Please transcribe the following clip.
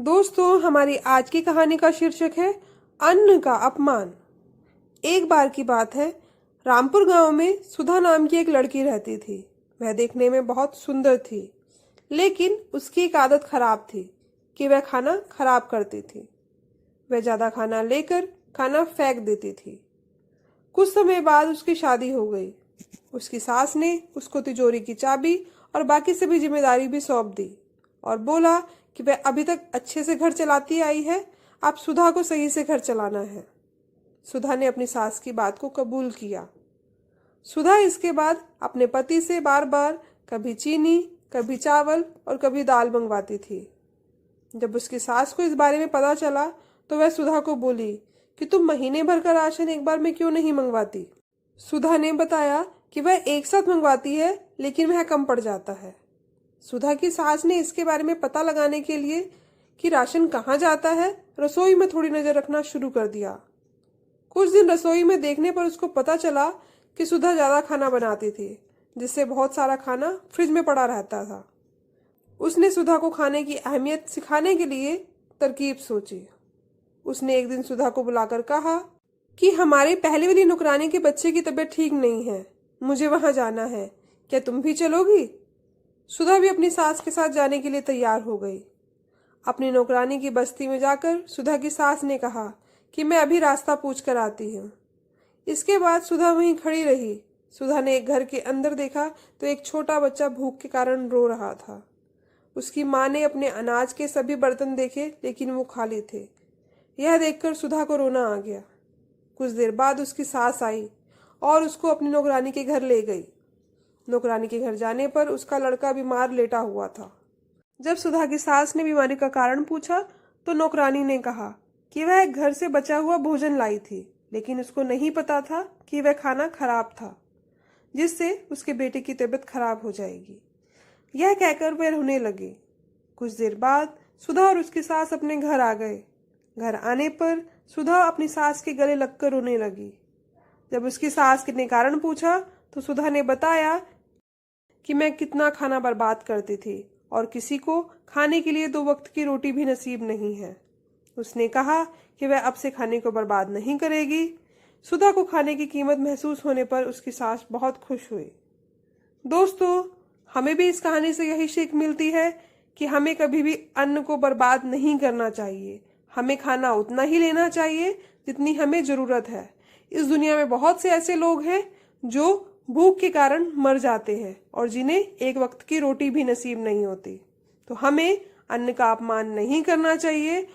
दोस्तों, हमारी आज की कहानी का शीर्षक है अन्न का अपमान। एक बार की बात है, रामपुर गांव में सुधा नाम की एक लड़की रहती थी। वह देखने में बहुत सुंदर थी, लेकिन उसकी एक आदत खराब थी कि वह खाना खराब करती थी। वह ज्यादा खाना लेकर खाना फेंक देती थी। कुछ समय बाद उसकी शादी हो गई। उसकी सास ने उसको तिजोरी की चाबी और बाकी सभी जिम्मेदारी भी सौंप दी और बोला कि वह अभी तक अच्छे से घर चलाती आई है, अब सुधा को सही से घर चलाना है। सुधा ने अपनी सास की बात को कबूल किया। सुधा इसके बाद अपने पति से बार बार कभी चीनी, कभी चावल और कभी दाल मंगवाती थी। जब उसकी सास को इस बारे में पता चला तो वह सुधा को बोली कि तुम महीने भर का राशन एक बार में क्यों नहीं मंगवाती। सुधा ने बताया कि वह एक साथ मंगवाती है, लेकिन वह कम पड़ जाता है। सुधा की सास ने इसके बारे में पता लगाने के लिए कि राशन कहाँ जाता है, रसोई में थोड़ी नजर रखना शुरू कर दिया। कुछ दिन रसोई में देखने पर उसको पता चला कि सुधा ज्यादा खाना बनाती थी, जिससे बहुत सारा खाना फ्रिज में पड़ा रहता था। उसने सुधा को खाने की अहमियत सिखाने के लिए तरकीब सोची। उसने एक दिन सुधा को बुलाकर कहा कि हमारी पहली वाली नौकरानी के बच्चे की तबीयत ठीक नहीं है, मुझे वहां जाना है, क्या तुम भी चलोगी। सुधा भी अपनी सास के साथ जाने के लिए तैयार हो गई। अपनी नौकरानी की बस्ती में जाकर सुधा की सास ने कहा कि मैं अभी रास्ता पूछ कर आती हूँ। इसके बाद सुधा वहीं खड़ी रही। सुधा ने एक घर के अंदर देखा तो एक छोटा बच्चा भूख के कारण रो रहा था। उसकी माँ ने अपने अनाज के सभी बर्तन देखे, लेकिन वो खाली थे। यह देखकर सुधा को रोना आ गया। कुछ देर बाद उसकी सास आई और उसको अपनी नौकरानी के घर ले गई। नौकरानी के घर जाने पर उसका लड़का बीमार लेटा हुआ था। जब सुधा की सास ने बीमारी का कारण पूछा तो नौकरानी ने कहा कि वह घर से बचा हुआ भोजन लाई थी, लेकिन उसको नहीं पता था कि वह खाना खराब था, जिससे उसके बेटे की तबीयत खराब हो जाएगी। यह कहकर वह रोने लगी। कुछ देर बाद सुधा और उसकी सास अपने घर आ गए। घर आने पर सुधा अपनी सास के गले लगकर रोने लगी। जब उसकी सास ने कारण पूछा तो सुधा ने बताया कि मैं कितना खाना बर्बाद करती थी और किसी को खाने के लिए 2 वक्त की रोटी भी नसीब नहीं है। उसने कहा कि वह अब से खाने को बर्बाद नहीं करेगी। सुधा को खाने की कीमत महसूस होने पर उसकी सास बहुत खुश हुई। दोस्तों, हमें भी इस कहानी से यही सीख मिलती है कि हमें कभी भी अन्न को बर्बाद नहीं करना चाहिए। हमें खाना उतना ही लेना चाहिए जितनी हमें जरूरत है। इस दुनिया में बहुत से ऐसे लोग हैं जो भूख के कारण मर जाते हैं और जिन्हें एक वक्त की रोटी भी नसीब नहीं होती। तो हमें अन्न का अपमान नहीं करना चाहिए